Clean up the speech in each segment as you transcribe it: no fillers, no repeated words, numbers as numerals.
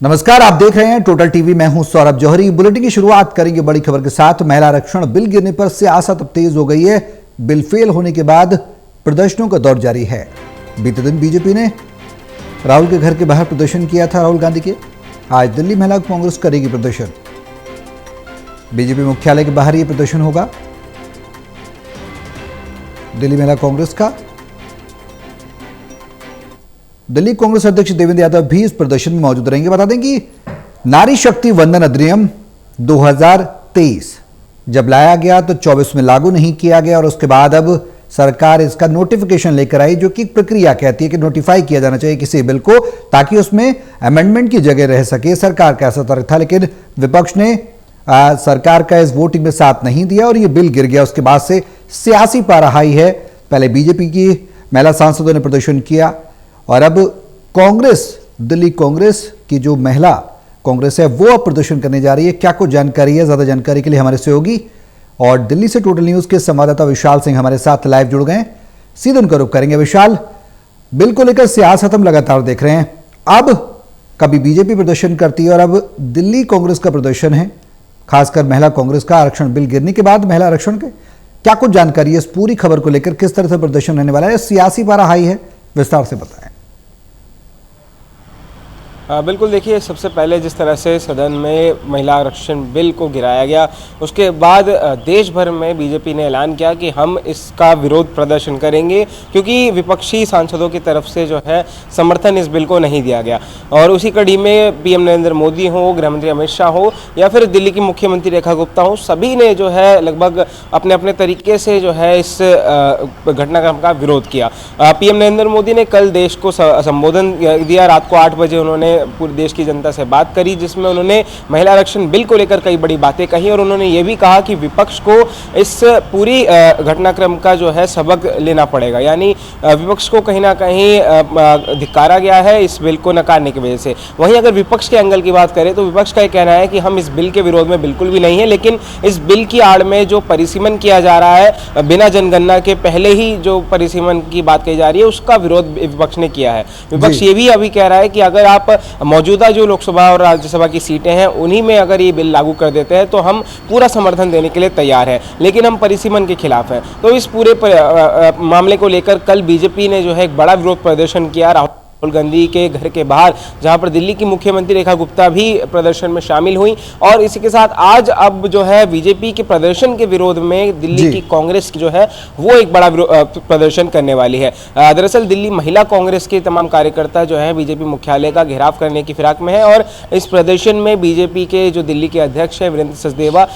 नमस्कार, आप देख रहे हैं टोटल टीवी। मैं हूं सौरभ जौहरी। बुलेटिन की शुरुआत करेंगे बड़ी खबर के साथ। महिला आरक्षण बिल गिरने पर सियासत अब तेज हो गई है। बिल फेल होने के बाद प्रदर्शनों का दौर जारी है। बीते दिन बीजेपी ने राहुल के घर के बाहर प्रदर्शन किया था, राहुल गांधी के। आज दिल्ली महिला कांग्रेस करेगी प्रदर्शन। बीजेपी मुख्यालय के बाहर यह प्रदर्शन होगा, दिल्ली महिला कांग्रेस का। दिल्ली कांग्रेस अध्यक्ष देवेंद्र यादव भी इस प्रदर्शन में मौजूद रहेंगे। बता दें कि नारी शक्ति वंदन अधिनियम 2023 जब लाया गया तो 24 में लागू नहीं किया गया और उसके बाद अब सरकार इसका नोटिफिकेशन लेकर आई, जो कि प्रक्रिया कहती है कि नोटिफाई किया जाना चाहिए किसी बिल को, ताकि उसमें अमेंडमेंट की जगह रह सके। सरकार का ऐसा तर्क था, लेकिन विपक्ष ने सरकार का इस वोटिंग में साथ नहीं दिया और यह बिल गिर गया। उसके बाद से सियासी पारा हाई है। पहले बीजेपी की महिला सांसदों ने प्रदर्शन किया और अब कांग्रेस, दिल्ली कांग्रेस की जो महिला कांग्रेस है वो अब प्रदर्शन करने जा रही है। क्या कुछ जानकारी है, ज्यादा जानकारी के लिए हमारे सहयोगी और दिल्ली से टोटल न्यूज के संवाददाता विशाल सिंह हमारे साथ लाइव जुड़ गए। सीधे उनका रुख करेंगे। विशाल, बिल को लेकर सियासत हम लगातार देख रहे हैं। अब कभी बीजेपी प्रदर्शन करती है और अब दिल्ली कांग्रेस का प्रदर्शन है, खासकर महिला कांग्रेस का। आरक्षण बिल गिरने के बाद महिला आरक्षण के क्या कुछ जानकारी है इस पूरी खबर को लेकर? किस तरह से प्रदर्शन रहने वाला है? सियासी पारा हाई है, विस्तार से बताएं। बिल्कुल, देखिए, सबसे पहले जिस तरह से सदन में महिला आरक्षण बिल को गिराया गया, उसके बाद देश भर में बीजेपी ने ऐलान किया कि हम इसका विरोध प्रदर्शन करेंगे, क्योंकि विपक्षी सांसदों की तरफ से जो है समर्थन इस बिल को नहीं दिया गया। और उसी कड़ी में पीएम नरेंद्र मोदी हो, गृह मंत्री अमित शाह हो या फिर दिल्ली की मुख्यमंत्री रेखा गुप्ता हो, सभी ने जो है लगभग अपने अपने तरीके से जो है इस घटनाक्रम का विरोध किया। पीएम नरेंद्र मोदी ने कल देश को संबोधन दिया। रात को 8 बजे उन्होंने पूरे देश की जनता से बात करी, जिसमें उन्होंने महिला आरक्षण बिल को लेकर कई बड़ी बातें कही और उन्होंने ये भी कहा कि विपक्ष को इस पूरी घटनाक्रम का जो है सबक लेना पड़ेगा। यानी विपक्ष को कहीं ना कहीं धिक्कारा गया है इस बिल को नकारने की वजह से। वहीं अगर विपक्ष के एंगल की बात करें तो विपक्ष का ये कहना है कि हम इस बिल के विरोध में बिल्कुल भी नहीं है, लेकिन इस बिल की आड़ में जो परिसीमन किया जा रहा है, बिना जनगणना के पहले ही जो परिसीमन की बात कही जा रही है, उसका विरोध विपक्ष ने किया है। विपक्ष ये भी अभी कह रहा है कि अगर आप मौजूदा जो लोकसभा और राज्यसभा की सीटें हैं उन्हीं में अगर ये बिल लागू कर देते हैं तो हम पूरा समर्थन देने के लिए तैयार हैं, लेकिन हम परिसीमन के खिलाफ हैं। तो इस पूरे मामले को लेकर कल बीजेपी ने जो है एक बड़ा विरोध प्रदर्शन किया राहुल गांधी के घर के बाहर, जहां पर दिल्ली की मुख्यमंत्री रेखा गुप्ता भी प्रदर्शन में शामिल हुई। और इसी के साथ आज अब जो है बीजेपी के प्रदर्शन के विरोध में दिल्ली की कांग्रेस जो है वो एक बड़ा प्रदर्शन करने वाली है। दरअसल दिल्ली महिला कांग्रेस के तमाम कार्यकर्ता जो है बीजेपी मुख्यालय का घेराव करने की फिराक में है और इस प्रदर्शन में बीजेपी के जो दिल्ली के अध्यक्ष है वीरेंद्र सचदेवा,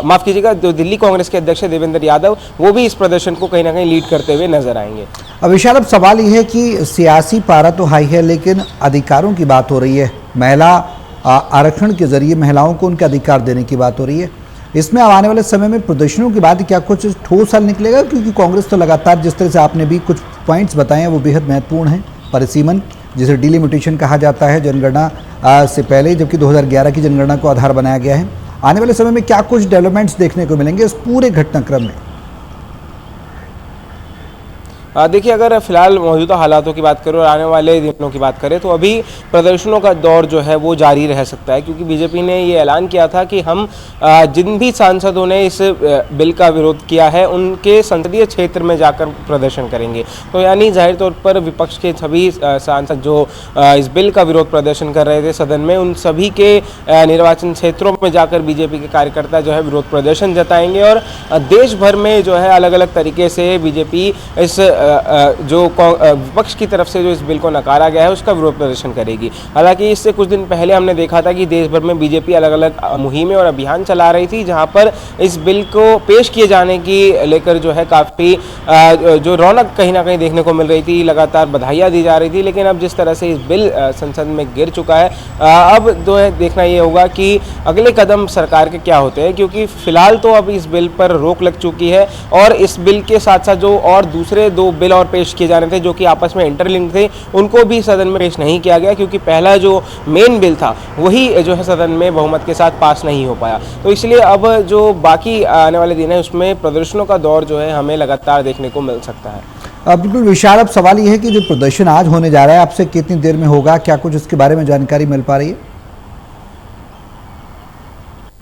माफ कीजिएगा, जो दिल्ली कांग्रेस के अध्यक्ष है देवेंद्र यादव, वो भी इस प्रदर्शन को कहीं ना कहीं लीड करते हुए नजर आएंगे। अब विशाल, अब सवाल यह है कि सियासी पारा तो हाई है, लेकिन अधिकारों की बात हो रही है। महिला आरक्षण के जरिए महिलाओं को उनके अधिकार देने की बात हो रही है। इसमें आने वाले समय में प्रदर्शनों के बाद क्या कुछ ठोस हल निकलेगा? क्योंकि कांग्रेस तो लगातार, जिस तरह से आपने भी कुछ पॉइंट्स बताए हैं, वो बेहद महत्वपूर्ण है। परिसीमन, जिसे डिलिमिटेशन कहा जाता है, जनगणना से पहले, जबकि 2011 की जनगणना को आधार बनाया गया है। आने वाले समय में क्या कुछ डेवलपमेंट्स देखने को मिलेंगे इस पूरे घटनाक्रम में? देखिए, अगर फिलहाल मौजूदा हालातों की बात करें और आने वाले दिनों की बात करें तो अभी प्रदर्शनों का दौर जो है वो जारी रह सकता है, क्योंकि बीजेपी ने ये ऐलान किया था कि हम जिन भी सांसदों ने इस बिल का विरोध किया है उनके संसदीय क्षेत्र में जाकर प्रदर्शन करेंगे। तो यानी जाहिर तौर पर विपक्ष के सभी सांसद जो इस बिल का विरोध प्रदर्शन कर रहे थे सदन में, उन सभी के निर्वाचन क्षेत्रों में जाकर बीजेपी के कार्यकर्ता जो है विरोध प्रदर्शन जताएंगे और देश भर में जो है अलग अलग तरीके से बीजेपी इस जो विपक्ष की तरफ से जो इस बिल को नकारा गया है उसका विरोध प्रदर्शन करेगी। हालांकि इससे कुछ दिन पहले हमने देखा था कि देश भर में बीजेपी अलग अलग मुहिमें और अभियान चला रही थी, जहां पर इस बिल को पेश किए जाने की लेकर जो है काफ़ी जो रौनक कहीं ना कहीं देखने को मिल रही थी, लगातार बधाइयाँ दी जा रही थी। लेकिन अब जिस तरह से इस बिल संसद में गिर चुका है, अब जो है देखना ये होगा कि अगले कदम सरकार के क्या होते हैं, क्योंकि फिलहाल तो अब इस बिल पर रोक लग चुकी है और इस बिल के साथ साथ जो और दूसरे 2 बिल और पेश किए जाने थे जो कि आपस में इंटरलिंक थे, उनको भी सदन में पेश नहीं किया गया, क्योंकि पहला जो मेन बिल था वही जो है सदन में बहुमत के साथ पास नहीं हो पाया। तो इसलिए अब जो बाकी आने वाले दिन है उसमें प्रदर्शनों का दौर जो है हमें लगातार देखने को मिल सकता है। बिल्कुल विशाल, अब सवाल ये है कि जो प्रदर्शन आज होने जा रहा है, आपसे कितनी देर में होगा? क्या कुछ इसके बारे में जानकारी मिल पा रही है?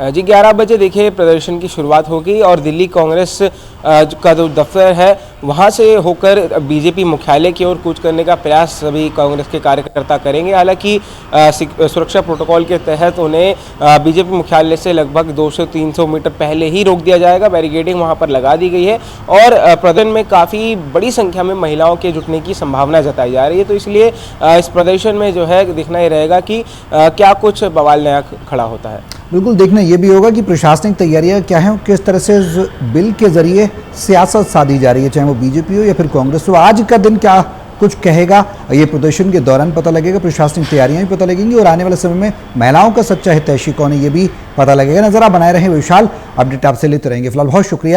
जी 11 बजे देखिए प्रदर्शन की शुरुआत होगी और दिल्ली कांग्रेस का जो दफ्तर है वहां से होकर बीजेपी मुख्यालय की ओर कूच करने का प्रयास सभी कांग्रेस के कार्यकर्ता करेंगे। हालांकि सुरक्षा प्रोटोकॉल के तहत उन्हें बीजेपी मुख्यालय से लगभग 200-300 मीटर पहले ही रोक दिया जाएगा। बैरिकेडिंग वहां पर लगा दी गई है और प्रदर्शन में काफ़ी बड़ी संख्या में महिलाओं के जुटने की संभावना जताई जा रही है। तो इसलिए इस प्रदर्शन में जो है देखना ही रहेगा कि क्या कुछ बवाल नया खड़ा होता है। बिल्कुल देखना ये भी होगा कि प्रशासनिक तैयारियां क्या हैं, किस तरह से इस बिल के जरिए सियासत साधी जा रही है, चाहे वो बीजेपी हो या फिर कांग्रेस हो। आज का दिन क्या कुछ कहेगा ये प्रदर्शन के दौरान पता लगेगा, प्रशासनिक तैयारियां भी पता लगेंगी और आने वाले समय में महिलाओं का सच्चा हितैषी कौन है ये भी पता लगेगा। नजर आप बनाए रहे विशाल, अपडेट आपसे लेते रहेंगे। फिलहाल बहुत शुक्रिया।